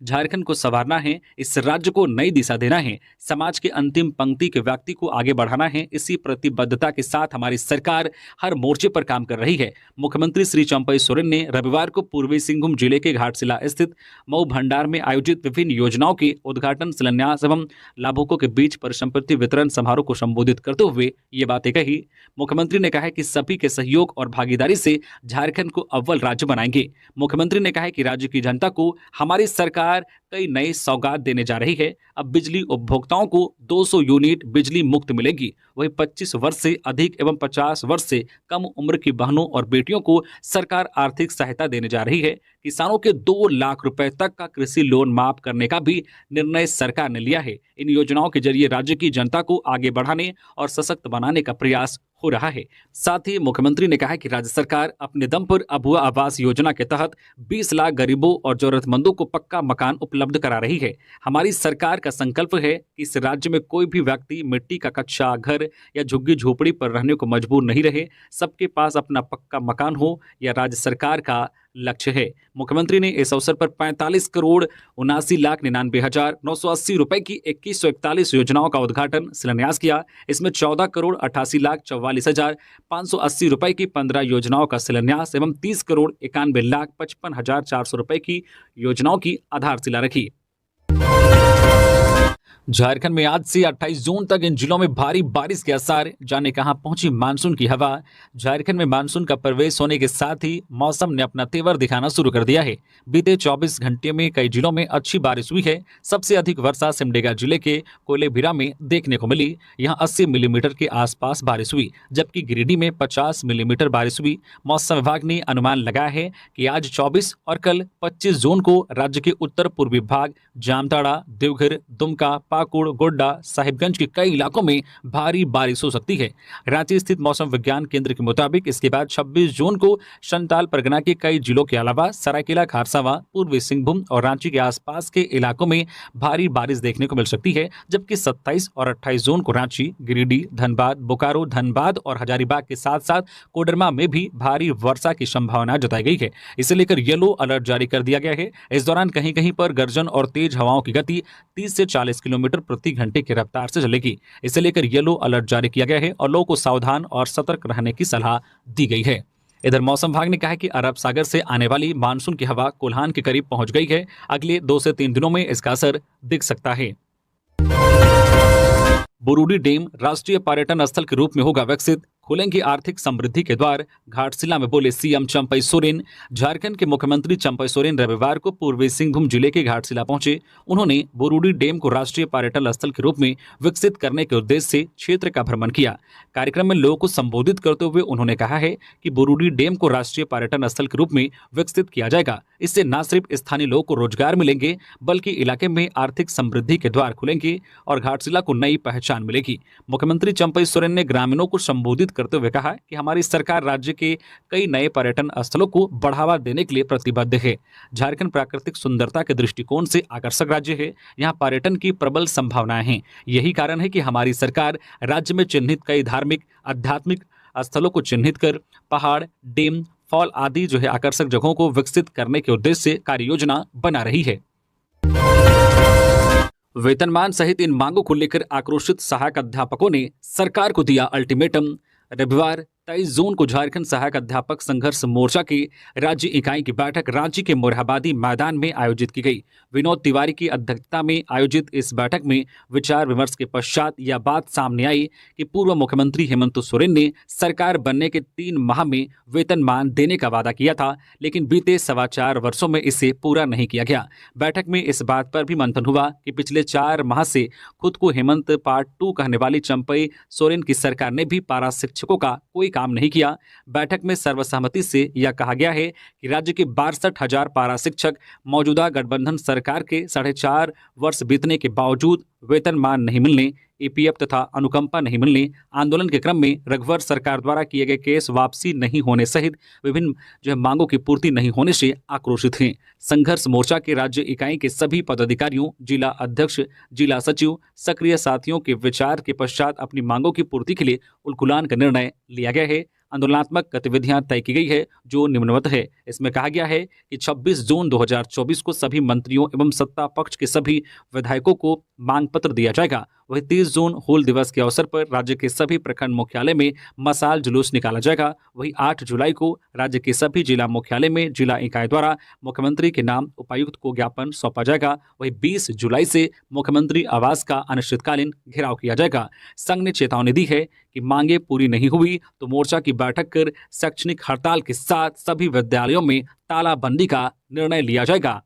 झारखंड को संवारना है, इस राज्य को नई दिशा देना है, समाज के अंतिम पंक्ति के व्यक्ति को आगे बढ़ाना है। इसी प्रतिबद्धता के साथ हमारी सरकार हर मोर्चे पर काम कर रही है। मुख्यमंत्री श्री चंपई सोरेन ने रविवार को पूर्वी सिंहभूम जिले के घाटशिला स्थित मऊ भंडार में आयोजित विभिन्न योजनाओं के उद्घाटन, शिलान्यास एवं लाभुकों के बीच परिसंपत्ति वितरण समारोह को संबोधित करते हुए ये बातें कही। मुख्यमंत्री ने कहा कि सभी के सहयोग और भागीदारी से झारखंड को अव्वल राज्य बनाएंगे। मुख्यमंत्री ने कहा कि राज्य की जनता को हमारी सरकार कई नई सौगात देने जा रही है। अब बिजली उपभोक्ताओं को 200 यूनिट बिजली मुफ्त मिलेगी। वहीं 25 वर्ष से अधिक एवं 50 वर्ष से कम उम्र की बहनों और बेटियों को सरकार आर्थिक सहायता देने जा रही है। किसानों के 2 लाख रुपए तक का कृषि लोन माफ करने का भी निर्णय सरकार ने लिया है। इन योजनाओं के जरिए राज्य की जनता को आगे बढ़ाने और सशक्त बनाने का प्रयास हो रहा है। साथ ही मुख्यमंत्री ने कहा कि राज्य सरकार अपने दम पर अभुआ आवास योजना के तहत 20 लाख गरीबों और जरूरतमंदों को पक्का मकान उपलब्ध करा रही है। हमारी सरकार का संकल्प है कि इस राज्य में कोई भी व्यक्ति मिट्टी का कच्चा घर या झुग्गी झोपड़ी पर रहने को मजबूर नहीं रहे। सबके पास अपना पक्का मकान हो, यह राज्य सरकार का लक्ष्य है। मुख्यमंत्री ने इस अवसर पर 45 करोड़ 79,99,980 रुपए की 2141 योजनाओं का उद्घाटन, शिलान्यास किया। इसमें 14 करोड़ 88,44,580 रुपए की 15 योजनाओं का शिलान्यास एवं 30 करोड़ 91,55,400 रुपए की योजनाओं की आधारशिला रखी। झारखंड में आज से 28 जून तक इन जिलों में भारी बारिश के आसार। जाने कहां पहुंची मानसून की हवा। झारखंड में मानसून का प्रवेश होने के साथ ही मौसम ने अपना तेवर दिखाना शुरू कर दिया है। बीते 24 घंटे में कई जिलों में अच्छी बारिश हुई है। सबसे अधिक वर्षा सिमडेगा जिले के कोयलेभिरा में देखने को मिली। यहां 80 मिलीमीटर के आसपास बारिश हुई, जबकि गिरिडीह में 50 मिलीमीटर बारिश हुई। मौसम विभाग ने अनुमान लगाया है कि आज 24 और कल 25 जून को राज्य के उत्तर पूर्वी भाग, जामताड़ा, देवघर, दुमका, पाकुड़, गोड्डा, साहिबगंज के कई इलाकों में भारी बारिश हो सकती है। रांची स्थित मौसम विज्ञान केंद्र के मुताबिक इसके बाद 26 जून को संताल परगना के कई जिलों के अलावा सरायकेला, खारसावां, पूर्वी सिंहभूम और रांची के आसपास के इलाकों में भारी बारिश देखने को मिल सकती है। जबकि 27 और 28 जून को रांची, गिरिडीह, धनबाद, बोकारो, धनबाद और हजारीबाग के साथ साथ कोडरमा में भी भारी वर्षा की संभावना जताई गई है। इसे लेकर येलो अलर्ट जारी कर दिया गया है। इस दौरान कहीं कहीं पर गर्जन और तेज हवाओं की गति 30 से 40 किलोमीटर प्रति घंटे की रफ्तार से चलेगी। इसे लेकर येलो अलर्ट जारी किया गया है और लोगों को सावधान और सतर्क रहने की सलाह दी गई है। इधर मौसम विभाग ने कहा है कि अरब सागर से आने वाली मानसून की हवा कोल्हान के करीब पहुंच गई है। अगले 2 से 3 दिनों में इसका असर दिख सकता है। बुरुडी डैम राष्ट्रीय पर्यटन स्थल के रूप में होगा विकसित, खुलेंगे आर्थिक समृद्धि के द्वार। घाटशिला में बोले सीएम चंपई सोरेन। झारखंड के मुख्यमंत्री चंपई सोरेन रविवार को पूर्वी सिंहभूम जिले के घाटशिला पहुंचे। उन्होंने बुरुडी डैम को राष्ट्रीय पर्यटन स्थल के रूप में विकसित करने के उद्देश्य से क्षेत्र का भ्रमण किया। कार्यक्रम में लोगों को संबोधित करते हुए उन्होंने कहा है कि बुरुडी डैम को राष्ट्रीय पर्यटन स्थल के रूप में विकसित किया जाएगा। इससे न सिर्फ स्थानीय लोगों को रोजगार मिलेंगे, बल्कि इलाके में आर्थिक समृद्धि के द्वार खुलेंगे और घाटशिला को नई पहचान मिलेगी। मुख्यमंत्री चंपई सोरेन ने ग्रामीणों को संबोधित करते हुए कहा कि हमारी सरकार राज्य के कई नए पर्यटन स्थलों को बढ़ावा देने के लिए प्रतिबद्ध है। झारखंड प्राकृतिक सुंदरता के दृष्टिकोण से आकर्षक राज्य है। यहाँ पर्यटन की प्रबल संभावनाएं हैं। यही कारण है कि हमारी सरकार राज्य में चिन्हित कई धार्मिक, आध्यात्मिक स्थलों को चिन्हित कर पहाड़, डैम, फॉल आदि जो है आकर्षक जगहों को विकसित करने के उद्देश्य से कार्य योजना बना रही है। वेतनमान सहित इन मांगों को लेकर आक्रोशित सहायक अध्यापकों ने सरकार को दिया अल्टीमेटम। रविवार 23 जून को झारखंड सहायक अध्यापक संघर्ष मोर्चा की राज्य इकाई की बैठक रांची के मोरहाबादी मैदान में आयोजित की गई। विनोद तिवारी की अध्यक्षता में आयोजित इस बैठक में विचार विमर्श के पश्चात यह बात सामने आई कि पूर्व मुख्यमंत्री हेमंत सोरेन ने सरकार बनने के 3 माह में वेतनमान देने का वादा किया था, लेकिन बीते 4.25 वर्षों में इसे पूरा नहीं किया गया। बैठक में इस बात पर भी मंथन हुआ कि पिछले 4 माह से खुद को हेमंत पार्ट 2 कहने वाली चंपई सोरेन की सरकार ने भी पारा शिक्षकों का कोई काम नहीं किया। बैठक में सर्वसम्मति से यह कहा गया है कि राज्य के 62,000 पारा शिक्षक मौजूदा गठबंधन सरकार के 4.5 वर्ष बीतने के बावजूद वेतनमान नहीं मिलने, ईपीएफ तथा अनुकंपा नहीं मिलने, आंदोलन के क्रम में रघुवर सरकार द्वारा किए गए केस वापसी नहीं होने सहित विभिन्न मांगों की पूर्ति नहीं होने से आक्रोशित हैं। संघर्ष मोर्चा के राज्य इकाई के सभी पदाधिकारियों, जिला अध्यक्ष, जिला सचिव, सक्रिय साथियों के विचार के पश्चात अपनी मांगों की पूर्ति के लिए उलगुलान का निर्णय लिया गया है। आंदोलनात्मक गतिविधियां तय की गई है, जो निम्नवत है। इसमें कहा गया है कि 26 जून 2024 को सभी मंत्रियों एवं सत्ता पक्ष के सभी विधायकों को मांग पत्र दिया जाएगा। वहीं 30 जून हूल दिवस के अवसर पर राज्य के सभी प्रखंड मुख्यालय में मशाल जुलूस निकाला जाएगा। वहीं 8 जुलाई को राज्य के सभी जिला मुख्यालय में जिला इकाई द्वारा मुख्यमंत्री के नाम उपायुक्त को ज्ञापन सौंपा जाएगा। वहीं 20 जुलाई से मुख्यमंत्री आवास का अनिश्चितकालीन घेराव किया जाएगा। संघ ने चेतावनी दी है कि मांगे पूरी नहीं हुई तो मोर्चा की बैठक कर शैक्षणिक हड़ताल के साथ सभी विद्यालयों में तालाबंदी का निर्णय लिया जाएगा।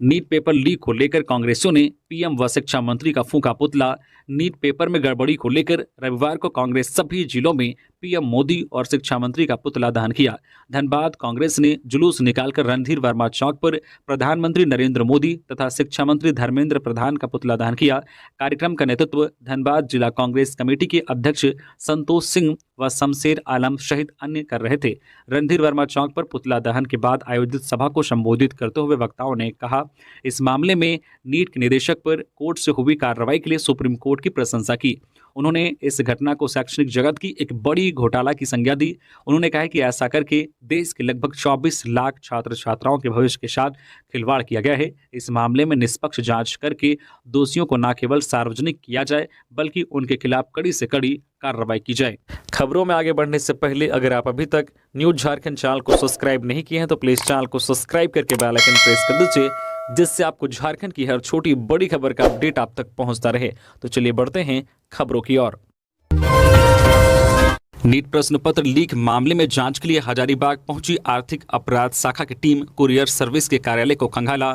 नीट पेपर लीक को लेकर कांग्रेसियों ने पीएम व शिक्षा मंत्री का फूंका पुतला। नीट पेपर में गड़बड़ी को लेकर रविवार को कांग्रेस सभी जिलों में पीएम मोदी और शिक्षा मंत्री का पुतला दहन किया। धनबाद कांग्रेस ने जुलूस निकालकर रणधीर वर्मा चौक पर प्रधानमंत्री नरेंद्र मोदी तथा शिक्षा मंत्री धर्मेंद्र प्रधान का पुतला दहन किया। कार्यक्रम का नेतृत्व धनबाद जिला कांग्रेस कमेटी के अध्यक्ष संतोष सिंह व शमशेर आलम सहित अन्य कर रहे थे। रणधीर वर्मा चौक पर पुतला दहन के बाद आयोजित सभा को संबोधित करते हुए वक्ताओं ने कहा, इस मामले में नीट के निदेशक पर कोर्ट से हुई कार्रवाई के लिए सुप्रीम कोर्ट की प्रशंसा की। उन्होंने इस घटना को शैक्षणिक जगत की एक बड़ी घोटाला की संज्ञा दी। उन्होंने कहा कि ऐसा करके देश के लगभग 24 लाख छात्र छात्राओं के भविष्य के साथ खिलवाड़ किया गया है। इस मामले में निष्पक्ष जांच करके दोषियों को न केवल सार्वजनिक किया जाए बल्कि उनके खिलाफ कड़ी से कड़ी कार्रवाई की जाए। खबरों में आगे बढ़ने से पहले अगर आप अभी तक न्यूज झारखंड चैनल को सब्सक्राइब नहीं किए हैं तो प्लीज चैनल को सब्सक्राइब करके बेल आइकन प्रेस कर दीजिए, जिससे आपको झारखंड की हर छोटी बड़ी खबर का अपडेट आप तक पहुंचता रहे। तो चलिए बढ़ते हैं खबरों की ओर। नीट प्रश्न पत्र लीक मामले में जांच के लिए हजारीबाग पहुंची आर्थिक अपराध शाखा की टीम कुरियर सर्विस के कार्यालय को खंगाला।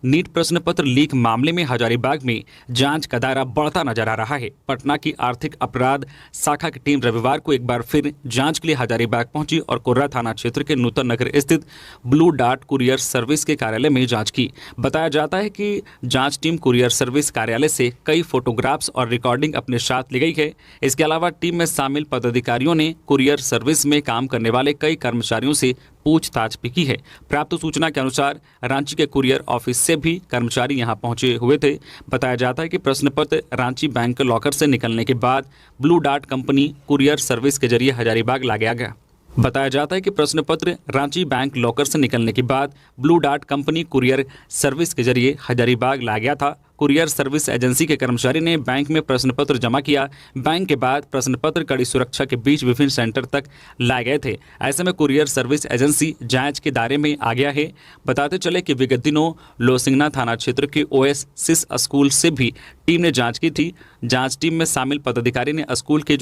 नीट प्रश्न पत्र लीक मामले में हजारीबाग में जांच का दायरा बढ़ता नजर आ रहा है। पटना की आर्थिक अपराध शाखा की टीम रविवार को एक बार फिर जांच के लिए हजारीबाग पहुंची और कोर्रा थाना क्षेत्र के नूतन नगर स्थित ब्लू डार्ट कुरियर सर्विस के कार्यालय में जांच की। बताया जाता है कि जांच टीम कुरियर सर्विस कार्यालय से कई फोटोग्राफ्स और रिकॉर्डिंग अपने साथ ले गई है। इसके अलावा टीम में शामिल पदाधिकारियों ने कुरियर सर्विस में काम करने वाले कई कर्मचारियों से पूछताछ भी की है। प्राप्त सूचना के अनुसार रांची के कुरियर ऑफिस से भी कर्मचारी यहां पहुंचे हुए थे। बताया जाता है कि प्रश्न पत्र रांची बैंक लॉकर से निकलने के बाद blue dart company courier service के जरिए हजारीबाग लाया गया। बताया जाता है कि प्रश्न पत्र रांची बैंक लॉकर से निकलने के बाद blue dart company courier service के जरिए हजारीबाग लाया गया था। कुरियर सर्विस एजेंसी के कर्मचारी ने बैंक में प्रश्न पत्र जमा किया। बैंक के बाद प्रश्न पत्र कड़ी सुरक्षा के बीच विभिन्न सेंटर तक लाए गए थे। ऐसे में कुरियर सर्विस एजेंसी जांच के दायरे में आ गया है। बताते चले कि विगत दिनों लोसिंगना थाना क्षेत्र के ओएस सिस स्कूल से भी टीम ने जांच की थी। जांच टीम में शामिल पदाधिकारी ने स्कूल के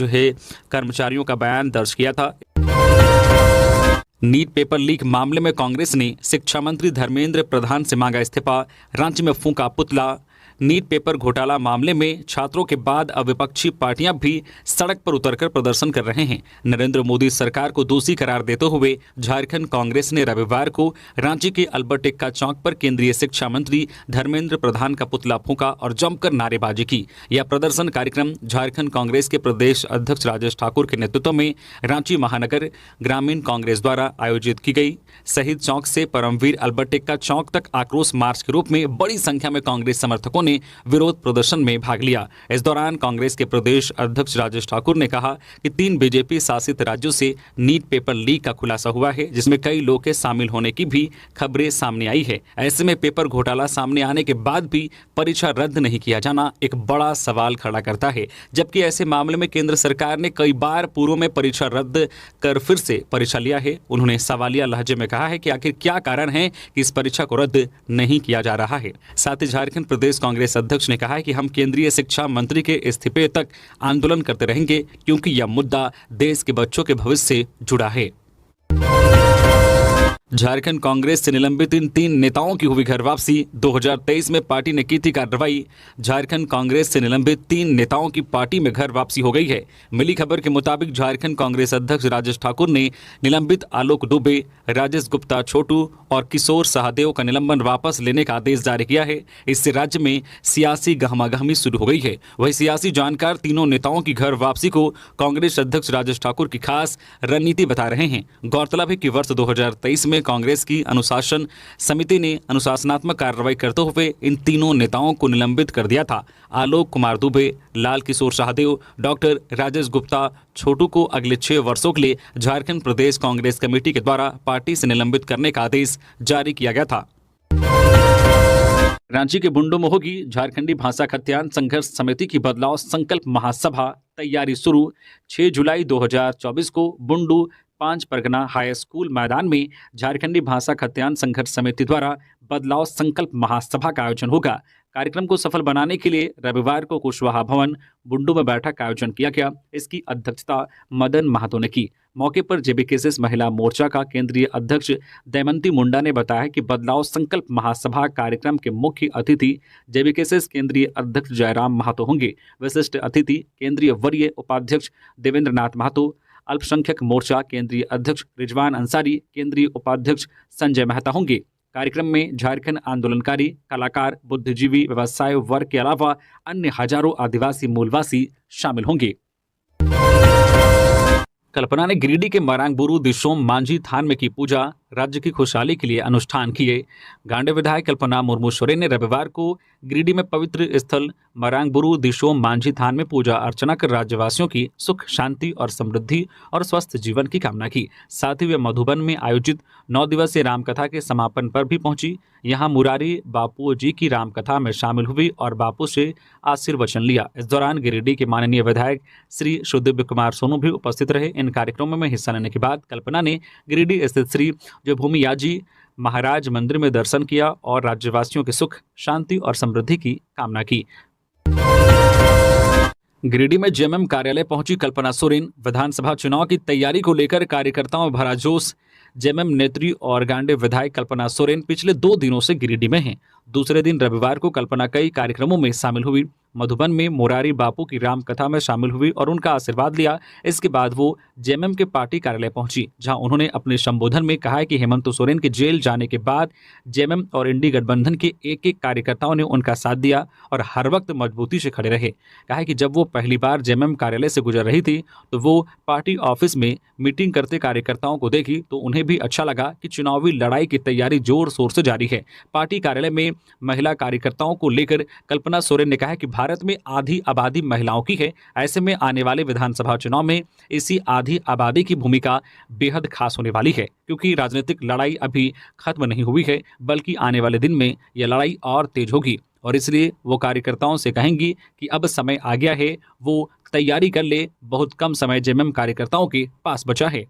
कर्मचारियों का बयान दर्ज किया था। नीट पेपर लीक मामले में कांग्रेस ने शिक्षा मंत्री धर्मेंद्र प्रधान से मांगा इस्तीफा। रांची में फूंका पुतला। नीट पेपर घोटाला मामले में छात्रों के बाद अब विपक्षी पार्टियां भी सड़क पर उतरकर प्रदर्शन कर रहे हैं। नरेंद्र मोदी सरकार को दोषी करार देते हुए झारखंड कांग्रेस ने रविवार को रांची के अल्बर्ट एक्का चौक पर केंद्रीय शिक्षा मंत्री धर्मेंद्र प्रधान का पुतला फूंका और जमकर नारेबाजी की। यह प्रदर्शन कार्यक्रम झारखंड कांग्रेस के प्रदेश अध्यक्ष राजेश ठाकुर के नेतृत्व में रांची महानगर ग्रामीण कांग्रेस द्वारा आयोजित की गई। शहीद चौक से परमवीर अल्बर्ट एक्का चौक तक आक्रोश मार्च के रूप में बड़ी संख्या में कांग्रेस समर्थकों ने विरोध प्रदर्शन में भाग लिया। इस दौरान कांग्रेस के प्रदेश अध्यक्ष राजेश ठाकुर ने कहा कि 3 बीजेपी शासित राज्यों से नीट पेपर लीक का खुलासा हुआ है, जिसमें कई लोग के शामिल होने की भी खबरें सामने आई है। ऐसे में पेपर घोटाला सामने आने के बाद भी परीक्षा रद्द नहीं किया जाना एक बड़ा सवाल खड़ा करता है। जबकि ऐसे मामले में केंद्र सरकार ने कई बार पूर्व में परीक्षा रद्द कर फिर से परीक्षा लिया है। उन्होंने सवालिया लहजे में कहा है कि आखिर क्या कारण है कि इस परीक्षा को रद्द नहीं किया जा रहा है। साथ ही झारखंड प्रदेश कांग्रेस अध्यक्ष ने कहा है कि हम केंद्रीय शिक्षा मंत्री के इस्तीफे तक आंदोलन करते रहेंगे, क्योंकि यह मुद्दा देश के बच्चों के भविष्य से जुड़ा है। झारखंड कांग्रेस से निलंबित इन 3 नेताओं की हुई घर वापसी। 2023 में पार्टी ने की थी कार्रवाई। झारखंड कांग्रेस से निलंबित 3 नेताओं की पार्टी में घर वापसी हो गई है। मिली खबर के मुताबिक झारखंड कांग्रेस अध्यक्ष राजेश ठाकुर ने निलंबित आलोक दुबे, राजेश गुप्ता छोटू और किशोर सहदेव का निलंबन वापस लेने का आदेश जारी किया है। इससे राज्य में सियासी गहमागहमी शुरू हो गई है। वही सियासी जानकार तीनों नेताओं की घर वापसी को कांग्रेस अध्यक्ष राजेश ठाकुर की खास रणनीति बता रहे हैं। गौरतलब है कि वर्ष 2023 में कांग्रेस की अनुशासन समिति ने अनुशासनात्मक कार्रवाई करते हुए इन तीनों नेताओं को निलंबित कर दिया था। आलोक कुमार दुबे, लाल किशोर शाहदेव, डॉक्टर राजेश गुप्ता छोटू को अगले 6 वर्षों के लिए झारखंड प्रदेश कांग्रेस कमेटी के द्वारा पार्टी से निलंबित करने का आदेश जारी किया गया था। रांची के बुंडू में होगी झारखंडी भाषा खत्यान संघर्ष समिति की बदलाव संकल्प महासभा, तैयारी शुरू। 6 जुलाई 2024 को बुंडू 5 परगना हाई स्कूल मैदान में झारखंडी भाषा खत्यान संघर्ष समिति द्वारा बदलाव संकल्प महासभा का आयोजन होगा। कार्यक्रम को सफल बनाने के लिए रविवार को कुशवाहा भवन बुंडू में बैठक का आयोजन किया गया। इसकी अध्यक्षता मदन महतो ने की। मौके पर जेबीकेएस महिला मोर्चा का केंद्रीय अध्यक्ष दमयंती मुंडा ने बताया कि बदलाव संकल्प महासभा कार्यक्रम के मुख्य अतिथि जेबीकेएस केंद्रीय अध्यक्ष जयराम महतो होंगे। विशिष्ट अतिथि केंद्रीय वरीय उपाध्यक्ष देवेंद्र नाथ महतो, अल्पसंख्यक मोर्चा केंद्रीय अध्यक्ष रिजवान अंसारी, केंद्रीय उपाध्यक्ष संजय मेहता होंगे। कार्यक्रम में झारखंड आंदोलनकारी, कलाकार, बुद्धिजीवी, व्यवसाय वर्ग के अलावा अन्य हजारों आदिवासी मूलवासी शामिल होंगे। कल्पना ने गिरिडीह के मरांगबुरु दिशोम मांझी थान में की पूजा, राज्य की खुशहाली के लिए अनुष्ठान किए। गांडे विधायक कल्पना मुर्मू सोरेन ने रविवार को गिरिडीह में पवित्र स्थल मरांगबुरु दिशोम मांझी थान में पूजा अर्चना कर राज्यवासियों की सुख, शांति और समृद्धि और स्वस्थ जीवन की कामना की। साथ ही वे मधुबन में आयोजित 9 दिवसीय रामकथा के समापन पर भी पहुंची। यहां मुरारी बापू जी की रामकथा में शामिल हुई और बापू से आशीर्वचन लिया। इस दौरान गिरिडीह के माननीय विधायक श्री सुदिव्य कुमार सोनू भी उपस्थित रहे। इन कार्यक्रमों में हिस्सा लेने के बाद कल्पना ने गिरिडीह स्थित श्री जो भूमियाजी महाराज मंदिर में दर्शन किया और राज्यवासियों के सुख, शांति और समृद्धि की कामना की। गिरिडीह में जेएमएम कार्यालय पहुंची कल्पना सोरेन। विधानसभा चुनाव की तैयारी को लेकर कार्यकर्ताओं में भरा जोश। जेएमएम नेत्री और गांडे विधायक कल्पना सोरेन पिछले 2 दिनों से गिरिडीह में हैं। दूसरे दिन रविवार को कल्पना कई कार्यक्रमों में शामिल हुई। मधुबन में मोरारी बापू की रामकथा में शामिल हुई और उनका आशीर्वाद लिया। इसके बाद वो जेएमएम के पार्टी कार्यालय पहुंची, जहां उन्होंने अपने संबोधन में कहा कि हेमंत सोरेन के जेल जाने के बाद जेएमएम और इंडी गठबंधन के एक कार्यकर्ताओं ने उनका साथ दिया और हर वक्त मजबूती से खड़े रहे। कहा कि जब वो पहली बार जेएमएम कार्यालय से गुजर रही थी तो वो पार्टी ऑफिस में मीटिंग करते कार्यकर्ताओं को देखी तो उन्हें भी अच्छा लगा कि चुनावी लड़ाई की तैयारी जोर शोर से जारी है। पार्टी कार्यालय में महिला कार्यकर्ताओं को लेकर कल्पना सोरेन ने कहा कि भारत में आधी आबादी महिलाओं की है। ऐसे में आने वाले विधानसभा चुनाव में इसी आधी आबादी की भूमिका बेहद खास होने वाली है, क्योंकि राजनीतिक लड़ाई अभी खत्म नहीं हुई है, बल्कि आने वाले दिन में यह लड़ाई और तेज होगी और इसलिए वो कार्यकर्ताओं से कहेंगी कि अब समय आ गया है, वो तैयारी कर ले। बहुत कम समय जेएमएम कार्यकर्ताओं के पास बचा है।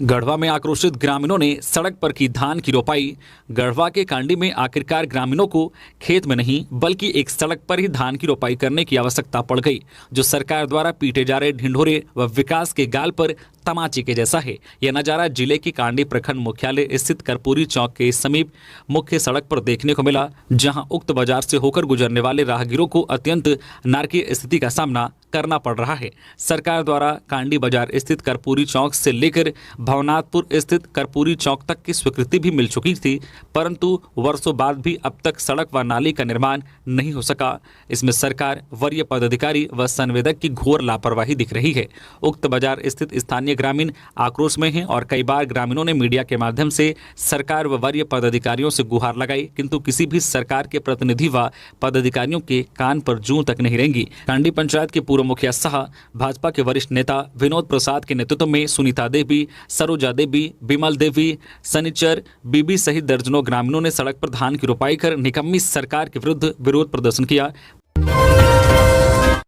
गढ़वा में आक्रोशित ग्रामीणों ने सड़क पर की धान की रोपाई। गढ़वा के कांडी में आखिरकार ग्रामीणों को खेत में नहीं बल्कि एक सड़क पर ही धान की रोपाई करने की आवश्यकता पड़ गई, जो सरकार द्वारा पीटे जा रहे ढिंढोरे व विकास के गाल पर तमाचे के जैसा है। यह नजारा जिले की कांडी प्रखंड मुख्यालय स्थित कर्पूरी चौक के समीप मुख्य सड़क पर देखने को मिला, जहां उक्त बाजार से होकर गुजरने वाले राहगीरों को अत्यंत नारकीय स्थिति का सामना करना पड़ रहा है। सरकार द्वारा कांडी बाजार स्थित कर्पूरी चौक से लेकर भवनाथपुर स्थित कर्पूरी चौक तक की स्वीकृति भी मिल चुकी थी, परंतु वर्षों बाद भी अब तक सड़क व नाली का निर्माण नहीं हो सका। इसमें सरकार, वरीय पदाधिकारी व संवेदक की घोर लापरवाही दिख रही है। उक्त बाजार स्थित स्थानीय ग्रामीण आक्रोश में हैं और कई बार ग्रामीणों ने मीडिया के माध्यम से सरकार व वरीय पदाधिकारियों से गुहार लगाई, किंतु किसी भी सरकार के प्रतिनिधि व पदाधिकारियों के कान पर जूं तक नहीं रेंगी। कांडी पंचायत के पूर्व मुखिया सह भाजपा के वरिष्ठ नेता विनोद प्रसाद के नेतृत्व में सुनीता देवी, सरोजा देवी, बिमल देवी, सनीचर बीबी सहित दर्जनों ग्रामीणों ने सड़क पर धान की रोपाई कर निकम्मी सरकार के विरुद्ध विरोध प्रदर्शन किया।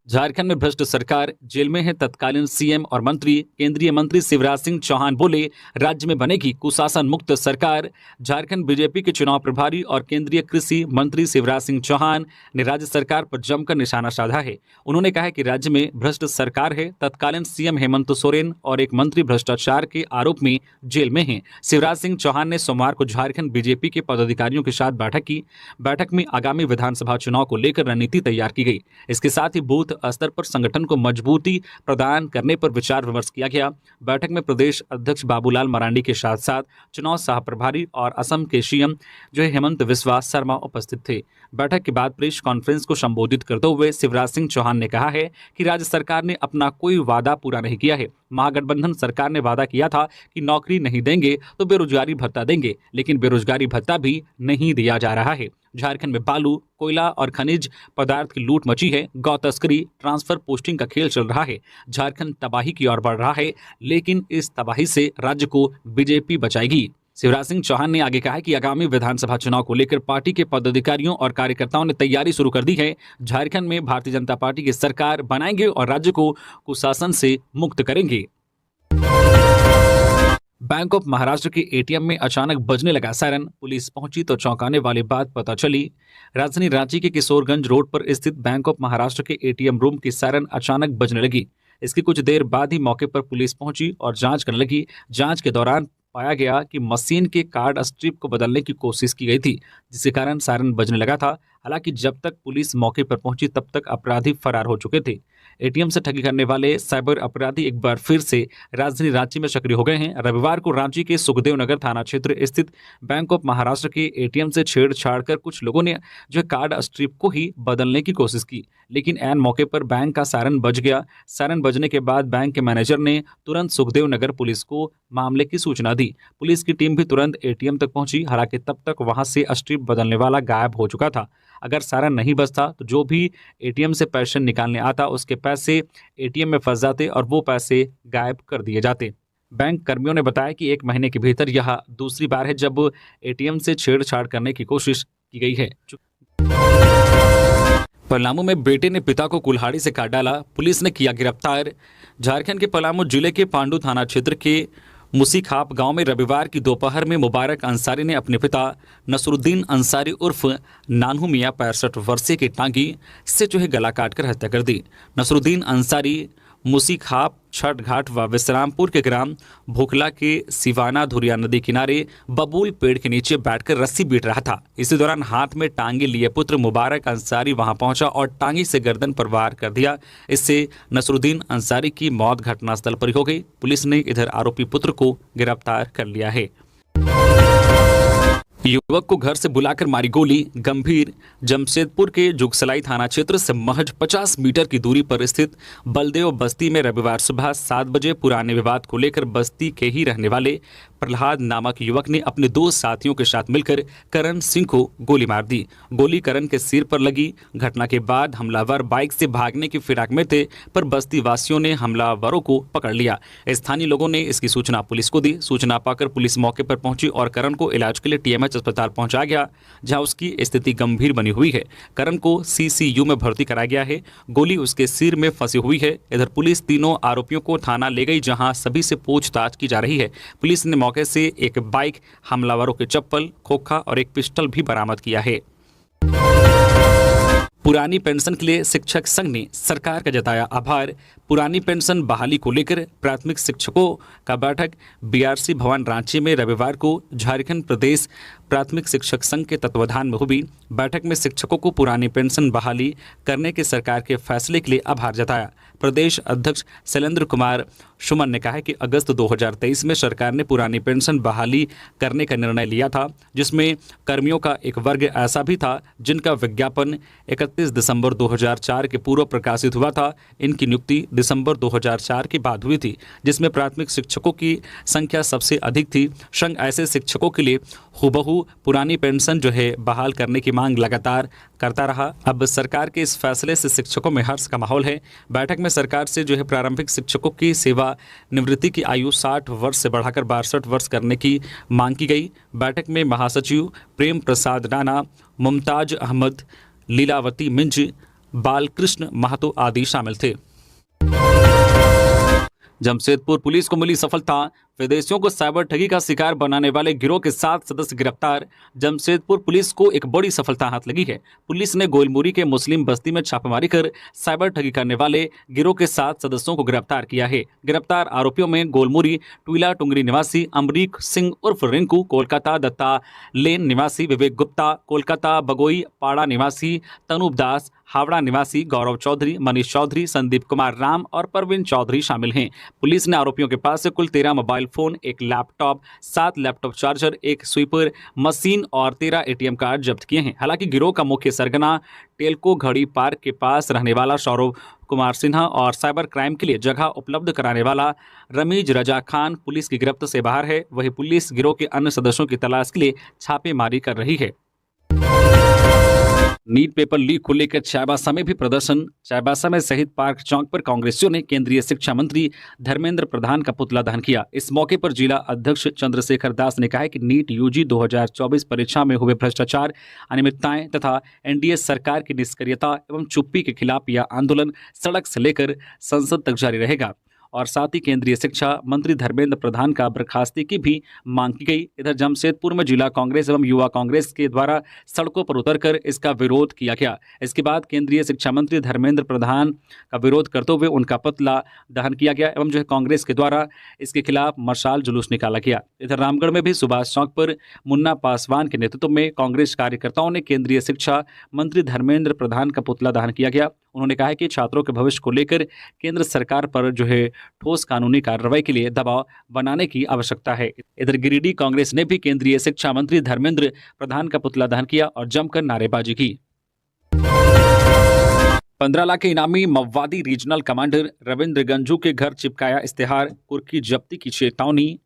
झारखंड में भ्रष्ट सरकार, जेल में है तत्कालीन सीएम और मंत्री। केंद्रीय मंत्री शिवराज सिंह चौहान बोले, राज्य में बनेगी कुशासन मुक्त सरकार। झारखंड बीजेपी के चुनाव प्रभारी और केंद्रीय कृषि मंत्री शिवराज सिंह चौहान ने राज्य सरकार पर जमकर निशाना साधा है। उन्होंने कहा कि राज्य में भ्रष्ट सरकार है। तत्कालीन सीएम हेमंत सोरेन और एक मंत्री भ्रष्टाचार के आरोप में जेल में हैं। शिवराज सिंह चौहान ने सोमवार को झारखंड बीजेपी के पदाधिकारियों के साथ बैठक की। बैठक में आगामी विधानसभा चुनाव को लेकर रणनीति तैयार की गई। इसके साथ ही बूथ स्तर पर संगठन को मजबूती प्रदान करने पर विचार विमर्श किया गया। बैठक में प्रदेश अध्यक्ष बाबूलाल मरांडी के साथ साथ चुनाव सह प्रभारी और असम के सीएम जो है हेमंत विश्वा शर्मा उपस्थित थे। बैठक के बाद प्रेस कॉन्फ्रेंस को संबोधित करते हुए शिवराज सिंह चौहान ने कहा है कि राज्य सरकार ने अपना कोई वादा पूरा नहीं किया है। महागठबंधन सरकार ने वादा किया था कि नौकरी नहीं देंगे तो बेरोजगारी भत्ता देंगे, लेकिन बेरोजगारी भत्ता भी नहीं दिया जा रहा है। झारखंड में बालू, कोयला और खनिज पदार्थ की लूट मची है। गौ तस्करी, ट्रांसफर पोस्टिंग का खेल चल रहा है। झारखंड तबाही की ओर बढ़ रहा है, लेकिन इस तबाही से राज्य को बीजेपी बचाएगी। शिवराज सिंह चौहान ने आगे कहा कि आगामी विधानसभा चुनाव को लेकर पार्टी के पदाधिकारियों और कार्यकर्ताओं ने तैयारी शुरू कर दी है। झारखंड में भारतीय जनता पार्टी की सरकार बनाएंगे और राज्य को कुशासन से मुक्त करेंगे। बैंक ऑफ महाराष्ट्र के एटीएम में अचानक बजने लगा सायरन। पुलिस पहुंची तो चौंकाने वाली बात पता चली। राजधानी रांची के किशोरगंज रोड पर स्थित बैंक ऑफ महाराष्ट्र के एटीएम रूम की सायरन अचानक बजने लगी। इसकी कुछ देर बाद ही मौके पर पुलिस पहुंची और जांच करने लगी। जांच के दौरान पाया गया कि मशीन के कार्ड स्ट्रिप को बदलने की कोशिश की गई थी, जिसके कारण सायरन बजने लगा था। हालांकि जब तक पुलिस मौके पर पहुंची तब तक अपराधी फरार हो चुके थे। एटीएम से ठगी करने वाले साइबर अपराधी एक बार फिर से राजधानी रांची में सक्रिय हो गए हैं। रविवार को रांची के सुखदेव नगर थाना क्षेत्र स्थित बैंक ऑफ महाराष्ट्र के एटीएम से छेड़छाड़ कर कुछ लोगों ने जो कार्ड स्ट्रिप को ही बदलने की कोशिश की, लेकिन ऐन मौके पर बैंक का सायरन बज गया। सायरन बजने के बाद बैंक के मैनेजर ने तुरंत सुखदेव नगर पुलिस को मामले की सूचना दी। पुलिस की टीम भी तुरंत एटीएम तक पहुंची। हालांकि तब तक वहां से स्ट्रिप बदलने वाला गायब हो चुका था। अगर सायरन नहीं बजता तो जो भी एटीएम से पैसे निकालने आता उसके पैसे एटीएम में फंस जाते और वो पैसे गायब कर दिए जाते। बैंक कर्मियों ने बताया कि 1 महीने के भीतर यह दूसरी बार है जब एटीएम से छेड़छाड़ करने की कोशिश की गई है। पलामू में बेटे ने पिता को कुल्हाड़ी से काट डाला, पुलिस ने किया गिरफ्तार। झारखंड के पलामू जिले के पांडु थाना क्षेत्र के मुसीखाप गांव में रविवार की दोपहर में मुबारक अंसारी ने अपने पिता नसरुद्दीन अंसारी उर्फ नानू मियाँ 65 वर्षीय की टांगी से जो है गला काटकर हत्या कर दी। नसरुद्दीन अंसारी मुसीखाप छठ घाट व विश्रामपुर के ग्राम भोकला के सिवाना धुरिया नदी किनारे बबूल पेड़ के नीचे बैठकर रस्सी बीट रहा था। इसी दौरान हाथ में टांगे लिए पुत्र मुबारक अंसारी वहां पहुंचा और टांगी से गर्दन पर वार कर दिया। इससे नसरुद्दीन अंसारी की मौत घटनास्थल पर ही हो गई। पुलिस ने इधर आरोपी पुत्र को गिरफ्तार कर लिया है। युवक को घर से बुलाकर मारी गोली, गंभीर। जमशेदपुर के जुगसलाई थाना क्षेत्र से महज 50 मीटर की दूरी पर स्थित बलदेव बस्ती में रविवार सुबह 7 बजे पुराने विवाद को लेकर बस्ती के ही रहने वाले प्रहलाद नामक युवक ने अपने 2 साथियों के साथ मिलकर करण सिंह को गोली मार दी। गोली करण के सिर पर लगी। घटना के बाद हमलावर बाइक से भागने की फिराक में थे, पर बस्ती वासियों ने हमलावरों को पकड़ लिया। स्थानीय लोगों ने इसकी सूचना पुलिस को दी। सूचना पाकर पुलिस मौके पर पहुंची और करण को इलाज के लिए टीएमएच अस्पताल पहुंचाया गया, जहां उसकी स्थिति गंभीर बनी हुई है। करण को सीसीयू में भर्ती कराया गया है। गोली उसके सिर में फंसी हुई है। इधर पुलिस तीनों आरोपियों को थाना ले गई, जहां सभी से पूछताछ की जा रही है। पुलिस ने मौके से एक बाइक, हमलावरों के चप्पल, खोखा और एक पिस्टल भी बरामद किया है। पुरानी पेंशन के लिए शिक्षक संघ ने सरकार का जताया आभार। पुरानी पेंशन बहाली को लेकर प्राथमिक शिक्षकों का बैठक बीआरसी भवन रांची में रविवार को झारखंड प्रदेश प्राथमिक शिक्षक संघ के तत्वाधान में हुई। बैठक में शिक्षकों को पुरानी पेंशन बहाली करने के सरकार के फैसले के लिए आभार जताया। प्रदेश अध्यक्ष शैलेंद्र कुमार सुमन ने कहा कि अगस्त 2023 में सरकार ने पुरानी पेंशन बहाली करने का निर्णय लिया था, जिसमें कर्मियों का एक वर्ग ऐसा भी था जिनका विज्ञापन 31 दिसंबर 2004 के पूर्व प्रकाशित हुआ था। इनकी नियुक्ति दिसंबर 2004 के बाद हुई थी, जिसमें प्राथमिक शिक्षकों की संख्या सबसे अधिक थी। संघ ऐसे शिक्षकों के लिए हुबहू पुरानी पेंशन जो है बहाल करने की मांग लगातार करता रहा। अब सरकार के इस फैसले से शिक्षकों में हर्ष का माहौल है। बैठक में सरकार से जो है प्रारंभिक शिक्षकों की सेवा निवृत्ति की आयु 60 वर्ष से बढ़ाकर 62 वर्ष करने की मांग की गई। बैठक में महासचिव प्रेम प्रसाद राणा, मुमताज अहमद, लीलावती मिंज, बालकृष्ण महतो आदि शामिल थे। जमशेदपुर पुलिस को मिली सफलता। विदेशियों को साइबर ठगी का शिकार बनाने वाले गिरोह के 7 सदस्य गिरफ्तार। जमशेदपुर पुलिस को एक बड़ी सफलता हाथ लगी है। पुलिस ने गोलमुरी के मुस्लिम बस्ती में छापेमारी कर साइबर ठगी करने वाले गिरोह के 7 सदस्यों को गिरफ्तार किया है। गिरफ्तार आरोपियों में गोलमुरी टुइला टुंगरी निवासी अमरीक सिंह उर्फ रिंकू, कोलकाता दत्ता लेन निवासी विवेक गुप्ता, कोलकाता बगोई पाड़ा निवासी तनुब दास, हावड़ा निवासी गौरव चौधरी, मनीष चौधरी, संदीप कुमार राम और परवीन चौधरी शामिल हैं। पुलिस ने आरोपियों के पास से कुल 13 mobile mobile phone, 1 laptop, 7 laptop charger, 1 sweeper machine और 13 एटीएम कार्ड जब्त किए हैं। हालांकि गिरोह का मुख्य सरगना टेलको घड़ी पार्क के पास रहने वाला सौरभ कुमार सिन्हा और साइबर क्राइम के लिए जगह उपलब्ध कराने वाला रमीज रजा खान पुलिस की गिरफ्त से बाहर है। वहीं पुलिस गिरोह के अन्य सदस्यों की तलाश के लिए छापेमारी कर रही है। नीट पेपर लीक को लेकर चाईबासा में भी प्रदर्शन। चाईबासा में शहीद पार्क चौक पर कांग्रेसियों ने केंद्रीय शिक्षा मंत्री धर्मेंद्र प्रधान का पुतला दहन किया। इस मौके पर जिला अध्यक्ष चंद्रशेखर दास ने कहा कि नीट यूजी 2024 परीक्षा में हुए भ्रष्टाचार, अनियमितताएं तथा एनडीए सरकार की निष्क्रियता एवं चुप्पी के खिलाफ यह आंदोलन सड़क से लेकर संसद तक जारी रहेगा। और साथ ही केंद्रीय शिक्षा मंत्री धर्मेंद्र प्रधान का बर्खास्ती की भी मांग की गई। इधर जमशेदपुर में जिला कांग्रेस एवं युवा कांग्रेस के द्वारा सड़कों पर उतरकर इसका विरोध किया गया। इसके बाद केंद्रीय शिक्षा मंत्री धर्मेंद्र प्रधान का विरोध करते हुए उनका पुतला दहन किया गया एवं जो है कांग्रेस के द्वारा इसके खिलाफ मशाल जुलूस निकाला गया। इधर रामगढ़ में भी सुभाष चौक पर मुन्ना पासवान के नेतृत्व में कांग्रेस कार्यकर्ताओं ने केंद्रीय शिक्षा मंत्री धर्मेंद्र प्रधान का पुतला दहन किया गया। उन्होंने कहा है कि छात्रों के भविष्य को लेकर केंद्र सरकार पर जो है ठोस कानूनी कार्रवाई के लिए दबाव बनाने की आवश्यकता है। इधर गिरिडीह कांग्रेस ने भी केंद्रीय शिक्षा मंत्री धर्मेंद्र प्रधान का पुतला दहन किया और जमकर नारेबाजी की। 15 लाख के इनामी माओवादी रीजनल कमांडर रविंद्र गंजू के घर चिपकाया इश्तेहार, कुर्की जब्ती की चेतावनी।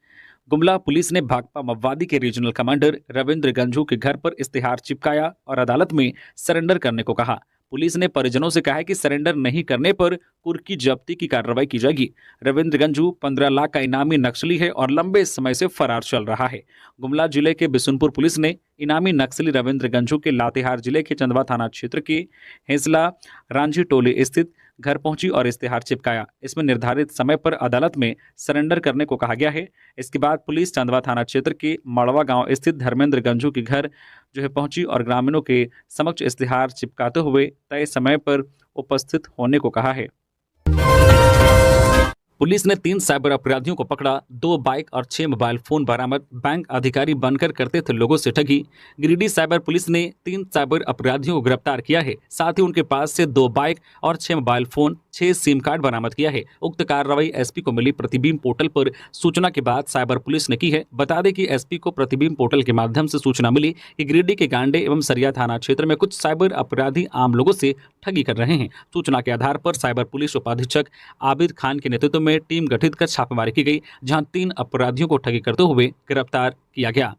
गुमला पुलिस ने भाकपा माओवादी के रीजनल कमांडर रविंद्र गंजू के घर पर इश्तेहार चिपकाया और अदालत में सरेंडर करने को कहा। पुलिस ने परिजनों से कहा है कि सरेंडर नहीं करने पर कुर्की जब्ती की कार्रवाई की जाएगी। रविंद्र गंजू 15 लाख का इनामी नक्सली है और लंबे समय से फरार चल रहा है। गुमला जिले के बिशुनपुर पुलिस ने इनामी नक्सली रविंद्र गंजू के लातेहार जिले के चंदवा थाना क्षेत्र के हेंसला रांझी टोले स्थित घर पहुंची और इश्तेहार चिपकाया। इसमें निर्धारित समय पर अदालत में सरेंडर करने को कहा गया है। इसके बाद पुलिस चंदवा थाना क्षेत्र के मड़वा गांव स्थित धर्मेंद्र गंजू के घर जो है पहुंची और ग्रामीणों के समक्ष इश्तेहार चिपकाते हुए तय समय पर उपस्थित होने को कहा है। पुलिस ने 3 साइबर अपराधियों को पकड़ा, 2 बाइक और 6 मोबाइल फोन बरामद। बैंक अधिकारी बनकर करते थे लोगों से ठगी। गिरिडीह साइबर पुलिस ने 3 साइबर अपराधियों को गिरफ्तार किया है। साथ ही उनके पास से 2 बाइक और 6 मोबाइल फोन, 6 सिम कार्ड बरामद किया है। उक्त कार्रवाई एसपी को मिली प्रतिबिंब पोर्टल पर सूचना के बाद साइबर पुलिस ने की है। बता दें कि एसपी को प्रतिबिंब पोर्टल के माध्यम से सूचना मिली कि गिरिडीह के गांडे एवं सरिया थाना क्षेत्र में कुछ साइबर अपराधी आम लोगों से ठगी कर रहे हैं। सूचना के आधार पर साइबर पुलिस उपाधीक्षक आबिद खान के नेतृत्व में टीम गठित कर छापेमारी की गई, जहां 3 अपराधियों को ठगी करते हुए गिरफ्तार किया गया।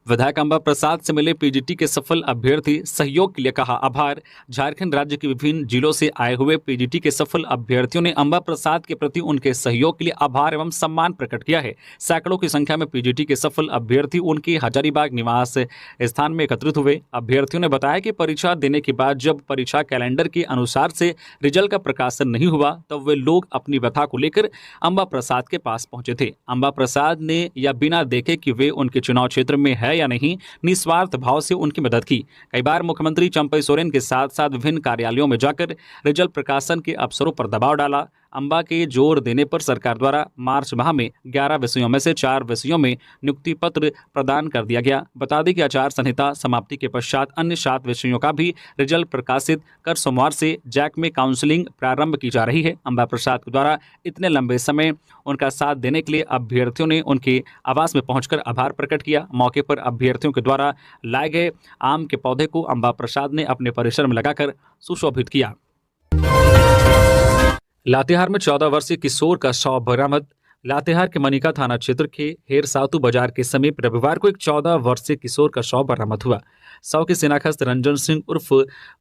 विधायक अंबा प्रसाद से मिले पीजीटी के सफल अभ्यर्थी, सहयोग के लिए कहा आभार। झारखंड राज्य के विभिन्न जिलों से आए हुए पीजीटी के सफल अभ्यर्थियों ने अंबा प्रसाद के प्रति उनके सहयोग के लिए आभार एवं सम्मान प्रकट किया है। सैकड़ों की संख्या में पीजीटी के सफल अभ्यर्थी उनके हजारीबाग निवास स्थान में एकत्रित हुए। अभ्यर्थियों ने बताया कि परीक्षा देने के बाद जब परीक्षा कैलेंडर के अनुसार से रिजल्ट का प्रकाशन नहीं हुआ तब वे लोग अपनी व्यथा को लेकर अंबा प्रसाद के पास पहुंचे थे। अंबा प्रसाद ने यह बिना देखे कि वे उनके चुनाव क्षेत्र में है या नहीं, निस्वार्थ भाव से उनकी मदद की। कई बार मुख्यमंत्री चंपई सोरेन के साथ साथ विभिन्न कार्यालयों में जाकर रिजल्ट प्रकाशन के अवसरों पर दबाव डाला। अंबा के जोर देने पर सरकार द्वारा मार्च माह में 11 विषयों में से 4 विषयों में नियुक्ति पत्र प्रदान कर दिया गया। बता दें कि आचार संहिता समाप्ति के पश्चात अन्य 7 विषयों का भी रिजल्ट प्रकाशित कर सोमवार से जैक में काउंसलिंग प्रारंभ की जा रही है। अंबा प्रसाद के द्वारा इतने लंबे समय उनका साथ देने के लिए अभ्यर्थियों ने उनके आवास में पहुंचकर आभार प्रकट किया। मौके पर अभ्यर्थियों के द्वारा लाए गए आम के पौधे को अंबा प्रसाद ने अपने परिसर में लगाकर सुशोभित किया। लातेहार में 14 वर्षीय किशोर का शव बरामद। लातेहार के मनिका थाना क्षेत्र के हेरसातू बाजार के समीप रविवार को एक 14 वर्षीय किशोर का शव बरामद हुआ। शव की शिनाख्त रंजन सिंह उर्फ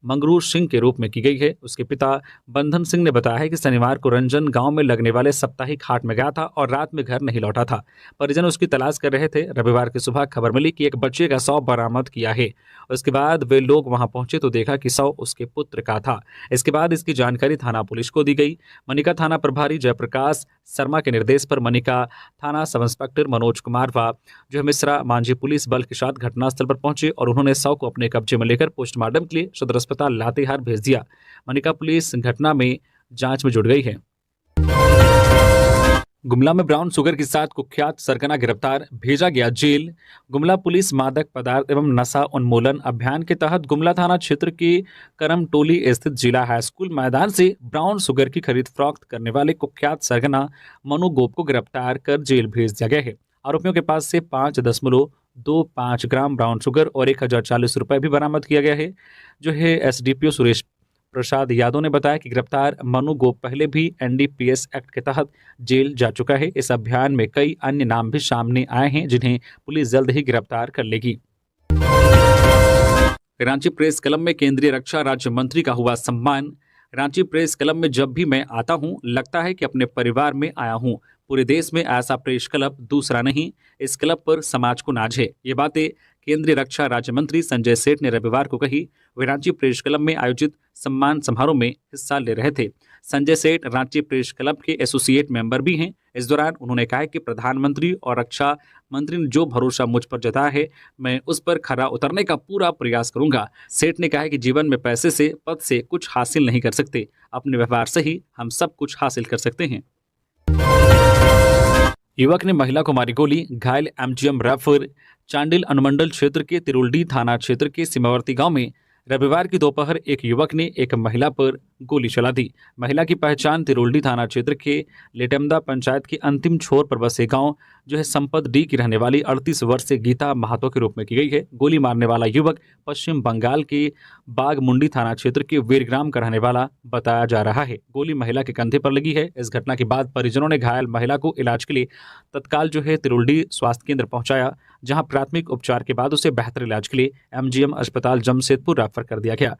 मंगरू सिंह के रूप में की गई है। उसके पिता बंधन सिंह ने बताया है कि शनिवार को रंजन गांव में लगने वाले साप्ताहिक हाट में गया था और रात में घर नहीं लौटा था। परिजन उसकी तलाश कर रहे थे। रविवार की सुबह खबर मिली कि एक बच्चे का शव बरामद किया है। उसके बाद वे लोग वहां पहुंचे तो देखा कि शव उसके पुत्र का था। इसके बाद इसकी जानकारी थाना पुलिस को दी गई। मनिका थाना प्रभारी जयप्रकाश शर्मा के निर्देश पर मनिका थाना सब इंस्पेक्टर मनोज कुमार व जो मिश्रा मांझी पुलिस बल के साथ घटनास्थल पर पहुंचे और उन्होंने शव को अपने कब्जे में लेकर पोस्टमार्टम के लिए सदर अस्पताल लातेहार भेज दिया। मनिका पुलिस घटना में जांच में जुट गई है। गुमला में ब्राउन शुगर के साथ कुख्यात सरगना गिरफ्तार, भेजा गया जेल। गुमला पुलिस मादक पदार्थ एवं नशा उन्मूलन अभियान के तहत गुमला थाना क्षेत्र के करमटोली स्थित जिला हाई स्कूल मैदान से ब्राउन शुगर की खरीद फरोख्त करने वाले कुख्यात सरगना मनु गोप को गिरफ्तार कर जेल भेज दिया गया है। आरोपियों के पास से 5.25 ग्राम ब्राउन शुगर और 1040 रुपये भी बरामद किया गया है। जो है एसडीपीओ सुरेश प्रसाद यादव ने बताया कि गिरफ्तार मनु गोप पहले भी एनडीपीएस एक्ट के तहत जेल जा चुका है। इस अभियान में कई अन्य नाम भी सामने आए हैं जिन्हें पुलिस जल्द ही गिरफ्तार कर लेगी। रांची प्रेस क्लब में केंद्रीय रक्षा राज्य मंत्री का हुआ सम्मान। रांची प्रेस क्लब में जब भी मैं आता हूं लगता है कि अपने परिवार में आया हूं। पूरे देश में ऐसा प्रेस क्लब दूसरा नहीं। इस क्लब पर समाज को नाज है। ये बातें केंद्रीय रक्षा राज्य मंत्री संजय सेठ ने रविवार को कही। वे रांची प्रेस क्लब में आयोजित सम्मान समारोह में हिस्सा ले रहे थे। संजय सेठ रांची प्रेस क्लब के एसोसिएट मेंबर भी हैं। इस दौरान उन्होंने कहा कि प्रधानमंत्री और रक्षा मंत्री ने जो भरोसा मुझ पर जताया है मैं उस पर खरा उतरने का पूरा प्रयास करूंगा। सेठ ने कहा कि जीवन में पैसे से पद से कुछ हासिल नहीं कर सकते, अपने व्यवहार से ही हम सब कुछ हासिल कर सकते हैं। युवक ने महिला को मारी गोली, घायल एमजीएम रायपुर। चांडिल अनुमंडल क्षेत्र के तिरुल्डी थाना क्षेत्र के सीमावर्ती गांव में रविवार की दोपहर एक युवक ने एक महिला पर गोली चला दी। महिला की पहचान तिरुल्डी थाना क्षेत्र के लेटमदा पंचायत के अंतिम छोर पर बसे गांव जो है संपत डी की रहने वाली 38 वर्षीय गीता महातो के रूप में की गई है। गोली मारने वाला युवक पश्चिम बंगाल के बागमुंडी थाना क्षेत्र के वीरग्राम का रहने वाला बताया जा रहा है। गोली महिला के कंधे पर लगी है। इस घटना के बाद परिजनों ने घायल महिला को इलाज के लिए तत्काल जो है तिरुल्डी स्वास्थ्य केंद्र पहुंचाया, जहां प्राथमिक उपचार के बाद उसे बेहतर इलाज के लिए एमजीएम अस्पताल जमशेदपुर रेफर कर दिया गया।